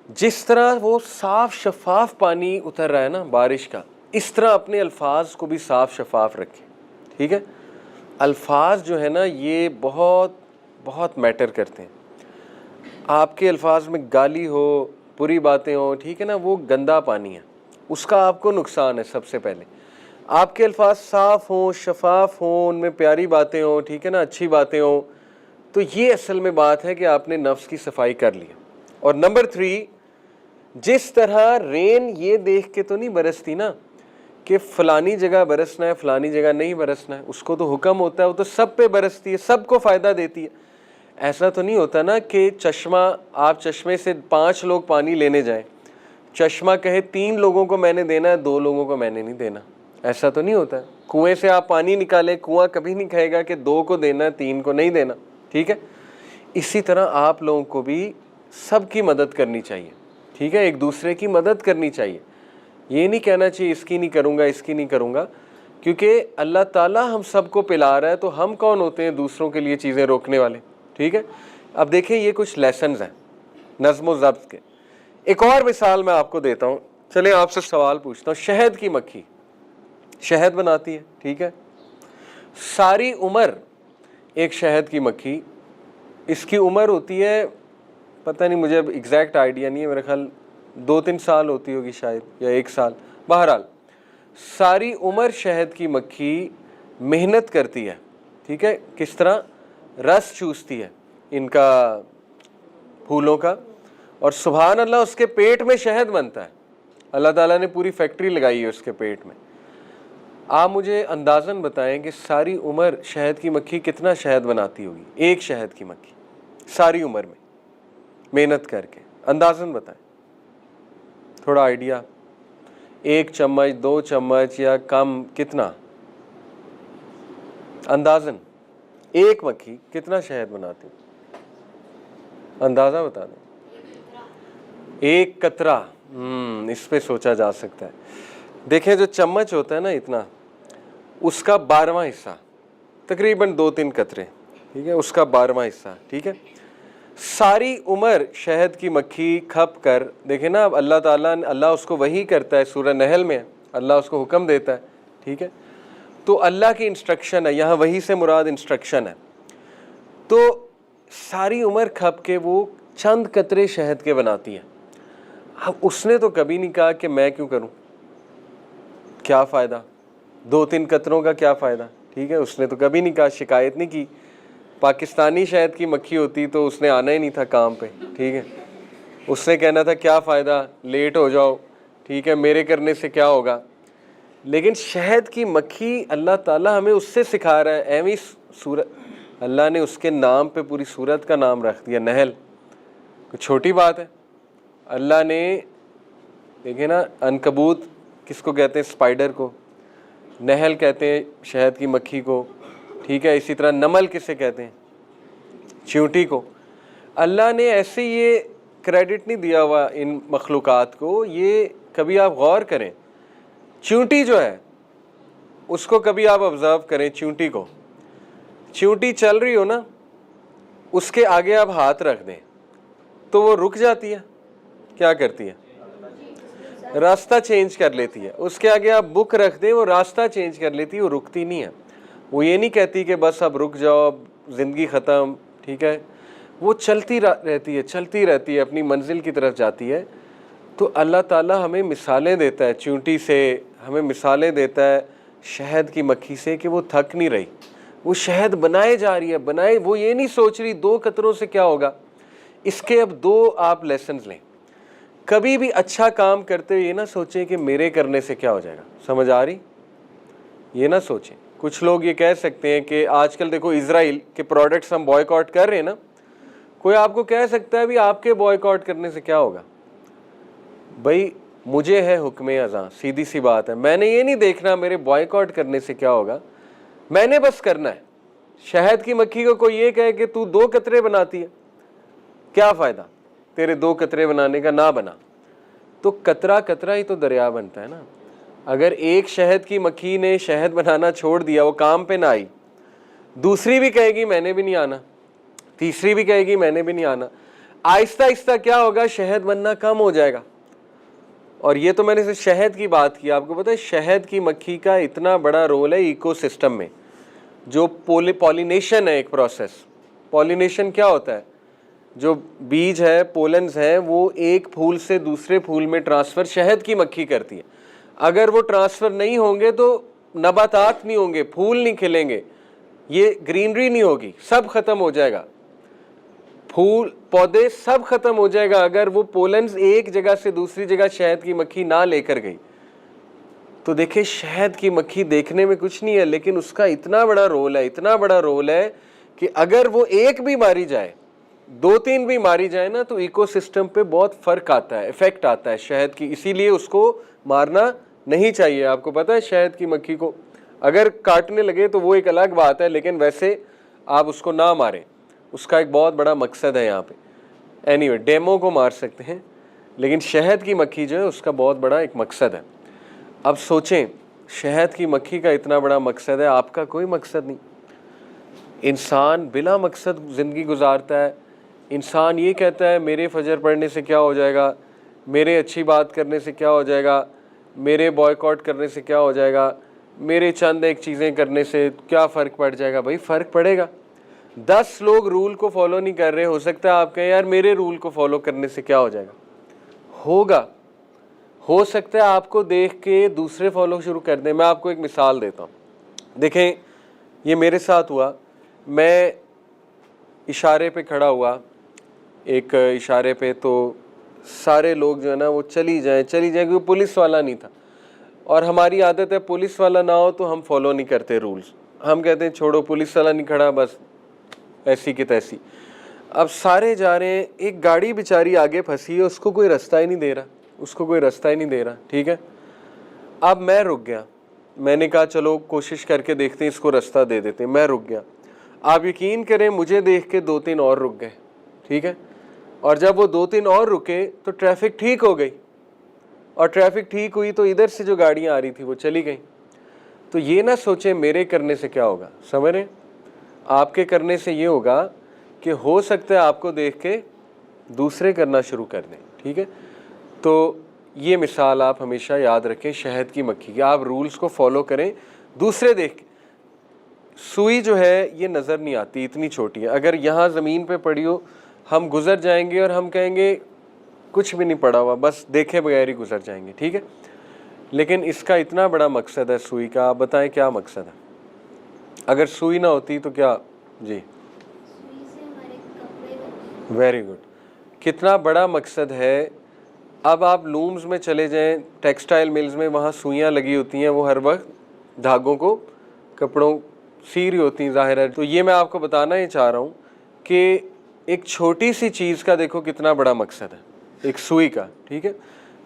جس طرح وہ صاف شفاف پانی اتر رہا ہے نا بارش کا، اس طرح اپنے الفاظ کو بھی صاف شفاف رکھیں. ٹھیک ہے، الفاظ جو ہے نا یہ بہت بہت میٹر کرتے ہیں. آپ کے الفاظ میں گالی ہو، بری باتیں ہوں، ٹھیک ہے نا، وہ گندا پانی ہے، اس کا آپ کو نقصان ہے. سب سے پہلے آپ کے الفاظ صاف ہوں، شفاف ہوں، ان میں پیاری باتیں ہوں، ٹھیک ہے نا، اچھی باتیں ہوں، تو یہ اصل میں بات ہے کہ آپ نے نفس کی صفائی کر لی. اور نمبر 3، جس طرح رین یہ دیکھ کے تو نہیں برستی نا کہ فلانی جگہ برسنا ہے فلانی جگہ نہیں برسنا ہے، اس کو تو حکم ہوتا ہے، وہ تو سب پہ برستی ہے، سب کو فائدہ دیتی ہے. ایسا تو نہیں ہوتا نا کہ چشمہ، آپ چشمے سے 5 لوگ پانی لینے جائیں، چشمہ کہے 3 لوگوں کو میں نے دینا ہے، 2 لوگوں کو میں نے نہیں دینا. ایسا تو نہیں ہوتا ہے. کنویں سے آپ پانی نکالیں، کنواں کبھی نہیں کہے گا کہ 2 کو دینا ہے 3 کو نہیں دینا. ٹھیک ہے، اسی طرح آپ لوگوں کو بھی سب کی مدد کرنی چاہیے. ٹھیک ہے، ایک دوسرے کی مدد کرنی چاہیے. یہ نہیں کہنا چاہیے اس کی نہیں کروں گا، اس کی نہیں کروں گا، کیونکہ اللہ تعالیٰ ہم سب کو پلا رہا ہے، تو ہم کون ہوتے ہیں دوسروں کے لیے چیزیں روکنے والے. ٹھیک ہے، اب دیکھیں یہ کچھ لیسنز ہیں نظم و ضبط کے. ایک اور مثال میں آپ کو دیتا ہوں. چلیں آپ سے سوال پوچھتا ہوں. شہد کی مکھی شہد بناتی ہے، ٹھیک ہے، ساری عمر ایک شہد کی مکھی، اس کی عمر ہوتی ہے، پتہ نہیں مجھے اب ایگزیکٹ آئیڈیا نہیں ہے، میرے خیال 2-3 سال ہوتی ہوگی شاید، یا 1 سال. بہرحال ساری عمر شہد کی مکھی محنت کرتی ہے. ٹھیک ہے، کس طرح رس چوستی ہے ان کا پھولوں کا، اور سبحان اللہ اس کے پیٹ میں شہد بنتا ہے. اللہ تعالیٰ نے پوری فیکٹری لگائی ہے اس کے پیٹ میں. آپ مجھے اندازاً بتائیں کہ ساری عمر شہد کی مکھی کتنا شہد بناتی ہوگی؟ ایک شہد کی مکھی ساری عمر میں محنت کر کے اندازاً بتائیں، تھوڑا آئیڈیا. 1 چمچ 2 چمچ یا کم، کتنا اندازاً ایک مکھی کتنا شہد بناتی؟ اندازہ بتا دیں. 1 قطرہ. اس پہ سوچا جا سکتا ہے. دیکھیں جو چمچ ہوتا ہے نا اتنا، اس کا 12واں حصہ، تقریباً 2-3 قطرے، ٹھیک ہے، اس کا 12واں حصہ. ٹھیک ہے، ساری عمر شہد کی مکھی کھپ کر، دیکھیں نا اب اللہ تعالیٰ اللہ اس کو وحی کرتا ہے، سورہ نحل میں اللہ اس کو حکم دیتا ہے. ٹھیک ہے، تو اللہ کی انسٹرکشن ہے یہاں، وحی سے مراد انسٹرکشن ہے. تو ساری عمر کھپ کے وہ چند قطرے شہد کے بناتی ہے. اب اس نے تو کبھی نہیں کہا کہ میں کیوں کروں، کیا فائدہ 2-3 قطروں کا، کیا فائدہ. ٹھیک ہے، اس نے تو کبھی نہیں کہا، شکایت نہیں کی. پاکستانی شہد کی مکھی ہوتی تو اس نے آنا ہی نہیں تھا کام پہ. ٹھیک ہے، اس نے کہنا تھا کیا فائدہ، لیٹ ہو جاؤ، ٹھیک ہے، میرے کرنے سے کیا ہوگا. لیکن شہد کی مکھی اللہ تعالیٰ ہمیں اس سے سکھا رہا ہے. ایویں سورت اللہ نے اس کے نام پہ پوری سورت کا نام رکھ دیا، نحل. کوئی چھوٹی بات ہے؟ اللہ نے دیکھیں نا، عنکبوت کس کو کہتے ہیں؟ اسپائڈر کو. نحل کہتے ہیں شہد کی مکھی کو. ٹھیک ہے، اسی طرح نمل کسے کہتے ہیں؟ چیونٹی کو. اللہ نے ایسے یہ کریڈٹ نہیں دیا ہوا ان مخلوقات کو. یہ کبھی آپ غور کریں، چیونٹی جو ہے اس کو کبھی آپ آبزرو کریں. چیونٹی کو، چیونٹی چل رہی ہو نا، اس کے آگے آپ ہاتھ رکھ دیں تو وہ رک جاتی ہے. کیا کرتی ہے؟ راستہ چینج کر لیتی ہے. اس کے آگے آپ بک رکھ دیں، وہ راستہ چینج کر لیتی ہے، وہ رکتی نہیں ہے. وہ یہ نہیں کہتی کہ بس اب رک جاؤ، اب زندگی ختم. ٹھیک ہے، وہ چلتی رہتی ہے، چلتی رہتی ہے، اپنی منزل کی طرف جاتی ہے. تو اللہ تعالیٰ ہمیں مثالیں دیتا ہے چیونٹی سے، ہمیں مثالیں دیتا ہے شہد کی مکھی سے کہ وہ تھک نہیں رہی، وہ شہد بنائے جا رہی ہے، بنائے. وہ یہ نہیں سوچ رہی 2 قطروں سے کیا ہوگا. اس کے اب 2 آپ لیسنز لیں. کبھی بھی اچھا کام کرتے ہوئے یہ نہ سوچیں کہ میرے کرنے سے کیا ہو جائے گا. سمجھ آ رہی؟ یہ نہ سوچیں. کچھ لوگ یہ کہہ سکتے ہیں کہ آج کل دیکھو اسرائیل کے پروڈکٹس ہم بوائیکاٹ کر رہے ہیں نا، کوئی آپ کو کہہ سکتا ہے بھی آپ کے بوائیکاٹ کرنے سے کیا ہوگا. بھائی مجھے ہے حکم اذاں، سیدھی سی بات ہے. میں نے یہ نہیں دیکھنا میرے بوائیکاٹ کرنے سے کیا ہوگا، میں نے بس کرنا ہے. شہد کی مکھی کو کوئی یہ کہے کہ تو 2 قطرے بناتی ہے، کیا فائدہ تیرے 2 قطرے بنانے کا، نہ بنا. تو قطرہ قطرہ ہی تو دریا بنتا ہے نا. اگر ایک شہد کی مکھی نے شہد بنانا چھوڑ دیا، وہ کام پہ نہ آئی، دوسری بھی کہے گی میں نے بھی نہیں آنا، تیسری بھی کہے گی میں نے بھی نہیں آنا. آہستہ آہستہ کیا ہوگا, شہد بننا کم ہو جائے گا. اور یہ تو میں نے شہد کی بات کی, آپ کو پتہ ہے شہد کی مکھی کا اتنا بڑا رول ہے ایکو سسٹم میں. جو پولینیشن ہے ایک پروسیس. پولینیشن کیا ہوتا ہے, جو بیج ہے, پولنز ہے, وہ ایک پھول سے دوسرے پھول میں ٹرانسفر شہد کی مکھی کرتی ہے. اگر وہ ٹرانسفر نہیں ہوں گے تو نباتات نہیں ہوں گے, پھول نہیں کھلیں گے, یہ گرینری نہیں ہوگی, سب ختم ہو جائے گا, پھول پودے سب ختم ہو جائے گا اگر وہ پولنز ایک جگہ سے دوسری جگہ شہد کی مکھی نہ لے کر گئی. تو دیکھیں شہد کی مکھی دیکھنے میں کچھ نہیں ہے, لیکن اس کا اتنا بڑا رول ہے, اتنا بڑا رول ہے کہ اگر وہ ایک بھی ماری جائے, 2-3 بھی ماری جائے نا, تو ایکو سسٹم پہ بہت فرق آتا ہے, افیکٹ آتا ہے شہد کی. اسی لیے اس کو مارنا نہیں چاہیے. آپ کو پتہ ہے شہد کی مکھی کو اگر کاٹنے لگے تو وہ ایک الگ بات ہے, لیکن ویسے آپ اس کو نہ ماریں, اس کا ایک بہت بڑا مقصد ہے یہاں پہ. اینی وے ڈیمو کو مار سکتے ہیں, لیکن شہد کی مکھی جو ہے اس کا بہت بڑا ایک مقصد ہے. اب سوچیں, شہد کی مکھی کا اتنا بڑا مقصد ہے, آپ کا کوئی مقصد نہیں. انسان بلا مقصد زندگی گزارتا ہے. انسان یہ کہتا ہے میرے فجر پڑھنے سے کیا ہو جائے گا, میرے اچھی بات کرنے سے کیا ہو جائے گا, میرے بوائے کرنے سے کیا ہو جائے گا, میرے چند ایک چیزیں کرنے سے کیا فرق پڑ جائے گا. بھائی فرق پڑے گا. 10 لوگ رول کو فالو نہیں کر رہے, ہو سکتا ہے آپ کہیں یار میرے رول کو فالو کرنے سے کیا ہو جائے گا. ہوگا, ہو سکتا ہے آپ کو دیکھ کے دوسرے فالو شروع کر دیں. میں آپ کو ایک مثال دیتا ہوں. دیکھیں یہ میرے ساتھ ہوا, میں اشارے پہ کھڑا ہوا, ایک اشارے پہ, تو سارے لوگ جو ہے نا وہ چلی جائیں کیونکہ پولیس والا نہیں تھا, اور ہماری عادت ہے پولیس والا نہ ہو تو ہم فالو نہیں کرتے رولز. ہم کہتے ہیں چھوڑو پولیس والا نہیں کھڑا, بس ایسی کی تیسی. اب سارے جا رہے ہیں, ایک گاڑی بیچاری آگے پھنسی ہے, اس کو کوئی رستہ ہی نہیں دے رہا, ٹھیک ہے. اب میں رک گیا, میں نے کہا چلو کوشش کر کے دیکھتے ہیں اس کو رستہ دے دیتے ہیں. میں رک گیا. آپ یقین کریں مجھے دیکھ کے 2-3 اور رک گئے, ٹھیک ہے. اور جب وہ 2-3 اور رکے تو ٹریفک ٹھیک ہو گئی, اور ٹریفک ٹھیک ہوئی تو ادھر سے جو گاڑیاں آ رہی تھی وہ چلی گئیں. تو یہ نہ سوچیں میرے کرنے سے کیا ہوگا, سمجھ رہے ہیں, آپ کے کرنے سے یہ ہوگا کہ ہو سکتا ہے آپ کو دیکھ کے دوسرے کرنا شروع کر دیں, ٹھیک ہے. تو یہ مثال آپ ہمیشہ یاد رکھیں شہد کی مکھی کی. آپ رولز کو فالو کریں, دوسرے دیکھ کے. سوئی جو ہے یہ نظر نہیں آتی, اتنی چھوٹی ہے, اگر یہاں زمین پہ پڑی ہو ہم گزر جائیں گے اور ہم کہیں گے کچھ بھی نہیں پڑا ہوا, بس دیکھے بغیر ہی گزر جائیں گے, ٹھیک ہے. لیکن اس کا اتنا بڑا مقصد ہے سوئی کا. آپ بتائیں کیا مقصد ہے, اگر سوئی نہ ہوتی تو کیا. جی ویری گڈ, کتنا بڑا مقصد ہے. اب آپ لومز میں چلے جائیں, ٹیکسٹائل ملز میں, وہاں سوئیاں لگی ہوتی ہیں, وہ ہر وقت دھاگوں کو کپڑوں سی رہی ہوتی ہیں, ظاہر ہے. تو یہ میں آپ کو بتانا ہی چاہ رہا ہوں کہ ایک چھوٹی سی چیز کا دیکھو کتنا بڑا مقصد ہے, ایک سوئی کا, ٹھیک ہے.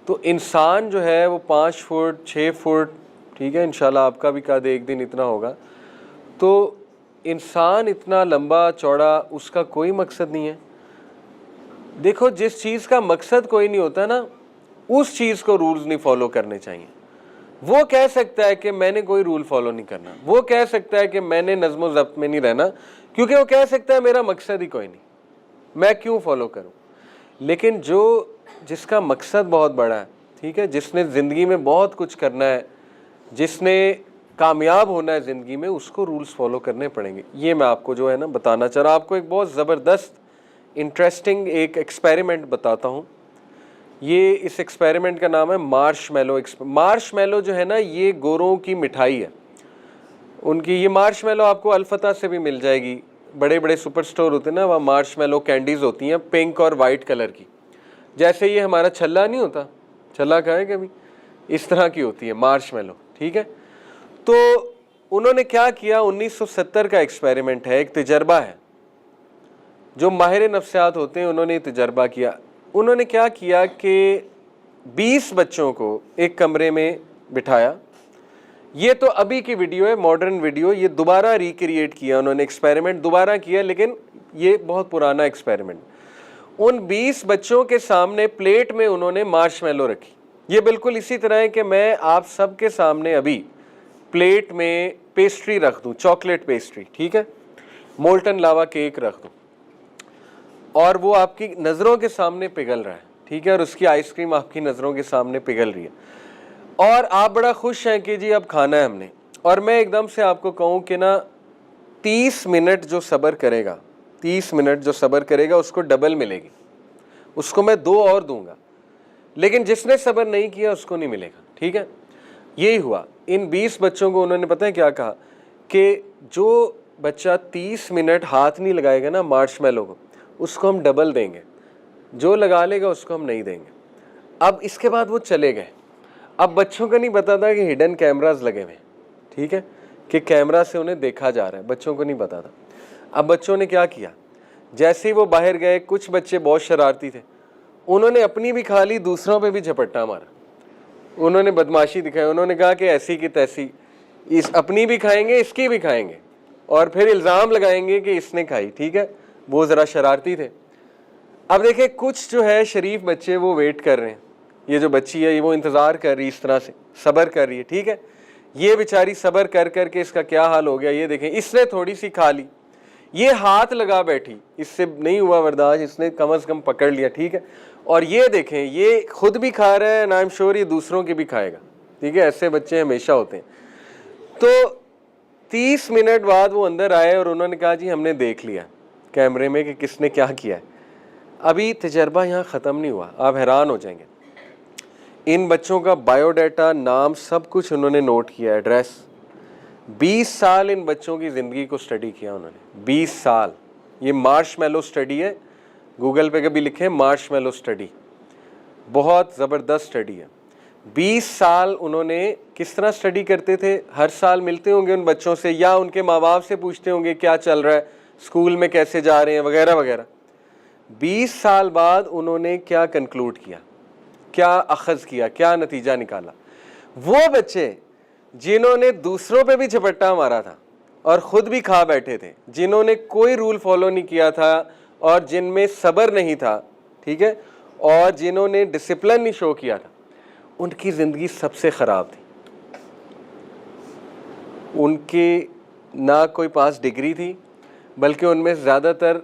تو انسان جو ہے وہ 5 فٹ 6 فٹ, ٹھیک ہے, انشاءاللہ آپ کا بھی قد ایک دن اتنا ہوگا. تو انسان اتنا لمبا چوڑا, اس کا کوئی مقصد نہیں ہے. دیکھو جس چیز کا مقصد کوئی نہیں ہوتا نا, اس چیز کو رولز نہیں فالو کرنے چاہیے. وہ کہہ سکتا ہے کہ میں نے کوئی رول فالو نہیں کرنا, وہ کہہ سکتا ہے کہ میں نے نظم و ضبط میں نہیں رہنا, کیونکہ وہ کہہ سکتا ہے میرا مقصد ہی کوئی نہیں, میں کیوں فالو کروں. لیکن جس کا مقصد بہت بڑا ہے, ٹھیک ہے, جس نے زندگی میں بہت کچھ کرنا ہے, جس نے کامیاب ہونا ہے زندگی میں, اس کو رولز فالو کرنے پڑیں گے. یہ میں آپ کو جو ہے نا بتانا چاہ رہا ہوں. آپ کو ایک بہت زبردست انٹرسٹنگ ایک ایکسپیریمنٹ بتاتا ہوں. یہ اس ایکسپیریمنٹ کا نام ہے مارش میلو. مارش میلو جو ہے نا یہ گوروں کی مٹھائی ہے. ان کی یہ مارش میلو آپ کو الفتح سے بھی مل جائے گی, بڑے بڑے سپر سٹور ہوتے ہیں نا, وہاں مارش میلو کینڈیز ہوتی ہیں پنک اور وائٹ کلر کی. جیسے یہ ہمارا چھلا نہیں ہوتا, چھلا کھائے کبھی, اس طرح کی ہوتی ہے مارش میلو, ٹھیک ہے. تو انہوں نے کیا کیا, 1970 کا ایکسپیریمنٹ ہے, ایک تجربہ ہے. جو ماہر نفسیات ہوتے ہیں انہوں نے تجربہ کیا. انہوں نے کیا کیا کہ 20 بچوں کو ایک کمرے میں بٹھایا. یہ تو ابھی کی ویڈیو ہے, ماڈرن ویڈیو, یہ دوبارہ ریکریٹ کیا انہوں نے, ایکسپیریمنٹ دوبارہ کیا, لیکن یہ بہت پرانا ایکسپیریمنٹ. ان 20 بچوں کے سامنے پلیٹ میں انہوں نے مارش میلو رکھی. یہ بالکل اسی طرح ہے کہ میں آپ سب کے سامنے ابھی پلیٹ میں پیسٹری رکھ دوں, چاکلیٹ پیسٹری, ٹھیک ہے, مولٹن لاوا کیک رکھ دوں, اور وہ آپ کی نظروں کے سامنے پگھل رہا ہے, ٹھیک ہے, اور اس کی آئس کریم آپ کی نظروں کے سامنے پگھل رہی ہے, اور آپ بڑا خوش ہیں کہ جی اب کھانا ہے ہم نے, اور میں ایک دم سے آپ کو کہوں کہ نا 30 منٹ جو صبر کرے گا, 30 منٹ جو صبر کرے گا اس کو ڈبل ملے گی, اس کو میں 2 اور دوں گا, لیکن جس نے صبر نہیں کیا اس کو نہیں ملے گا, ٹھیک ہے. یہی ہوا ان 20 بچوں کو, انہوں نے پتہ ہے کیا کہا کہ جو بچہ 30 منٹ ہاتھ نہیں لگائے گا نا مارش میلو کو, اس کو ہم ڈبل دیں گے, جو لگا لے گا اس کو ہم نہیں دیں گے. اب اس کے بعد وہ چلے گئے. اب بچوں کو نہیں پتا تھا کہ ہڈن کیمراز لگے ہوئے, ٹھیک ہے, کہ کیمرہ سے انہیں دیکھا جا رہا ہے, بچوں کو نہیں پتا تھا. اب بچوں نے کیا کیا, جیسے ہی وہ باہر گئے, کچھ بچے بہت شرارتی تھے, انہوں نے اپنی بھی کھا لی, دوسروں پہ بھی جھپٹا مارا, انہوں نے بدماشی دکھائی, انہوں نے کہا کہ ایسی کی تیسی, اس اپنی بھی کھائیں گے اس کی بھی کھائیں گے, اور پھر الزام لگائیں گے کہ اس نے کھائی, ٹھیک ہے. وہ ذرا شرارتی تھے. اب دیکھیں کچھ جو ہے شریف بچے وہ ویٹ کر رہے ہیں, یہ جو بچی ہے یہ وہ انتظار کر رہی, اس طرح سے صبر کر رہی ہے, ٹھیک ہے. یہ بیچاری صبر کر کر کے اس کا کیا حال ہو گیا, یہ دیکھیں اس نے تھوڑی سی کھا لی, یہ ہاتھ لگا بیٹھی, اس سے نہیں ہوا برداشت, اس نے کم از کم پکڑ لیا, ٹھیک ہے. اور یہ دیکھیں یہ خود بھی کھا رہا ہے, and I'm sure یہ دوسروں کی بھی کھائے گا, ٹھیک ہے. ایسے بچے ہمیشہ ہوتے ہیں. تو 30 منٹ بعد وہ اندر آئے اور انہوں نے کہا جی ہم نے دیکھ لیا کیمرے میں کہ کس نے کیا کیا ہے. ابھی تجربہ یہاں ختم نہیں ہوا, آپ حیران ہو جائیں گے. ان بچوں کا بایو ڈیٹا, نام, سب کچھ انہوں نے نوٹ کیا, ایڈریس. 20 سال ان بچوں کی زندگی کو سٹڈی کیا انہوں نے, 20 سال. یہ مارش میلو سٹڈی ہے, گوگل پہ کبھی لکھیں مارش میلو سٹڈی, بہت زبردست سٹڈی ہے. 20 سال انہوں نے کس طرح سٹڈی کرتے تھے, ہر سال ملتے ہوں گے ان بچوں سے, یا ان کے ماں باپ سے پوچھتے ہوں گے کیا چل رہا ہے, اسکول میں کیسے جا رہے ہیں, وغیرہ وغیرہ. 20 سال بعد انہوں نے کیا کنکلوڈ کیا, کیا اخذ کیا, کیا نتیجہ نکالا. وہ بچے جنہوں نے دوسروں پہ بھی جھپٹا مارا تھا اور خود بھی کھا بیٹھے تھے, جنہوں نے کوئی رول فالو نہیں کیا تھا اور جن میں صبر نہیں تھا, ٹھیک ہے, اور جنہوں نے ڈسپلن نہیں شو کیا تھا, ان کی زندگی سب سے خراب تھی. ان کی نہ کوئی پاس ڈگری تھی, بلکہ ان میں زیادہ تر,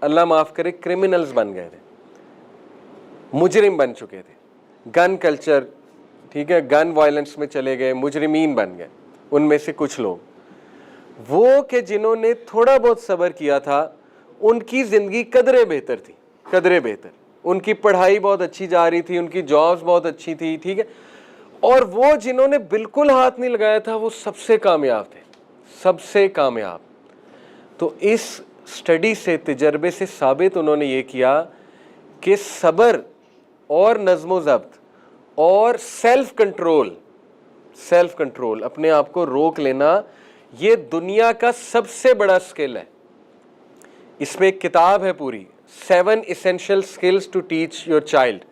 اللہ معاف کرے, کرمنلز بن گئے تھے, مجرم بن چکے تھے. گن کلچر, ٹھیک ہے, گن وائلنس میں چلے گئے, مجرمین بن گئے. ان میں سے کچھ لوگ وہ کہ جنہوں نے تھوڑا بہت صبر کیا تھا, ان کی زندگی قدرے بہتر تھی, قدرے بہتر. ان کی پڑھائی بہت اچھی جا رہی تھی, ان کی جابز بہت اچھی تھی, ٹھیک ہے. اور وہ جنہوں نے بالکل ہاتھ نہیں لگایا تھا وہ سب سے کامیاب تھے, سب سے کامیاب. تو اس سٹڈی سے, تجربے سے ثابت انہوں نے یہ کیا کہ صبر اور نظم و ضبط اور سیلف کنٹرول, سیلف کنٹرول, اپنے آپ کو روک لینا, یہ دنیا کا سب سے بڑا سکل ہے. اس میں ایک کتاب ہے پوری, 7 Essential Skills to Teach Your Child.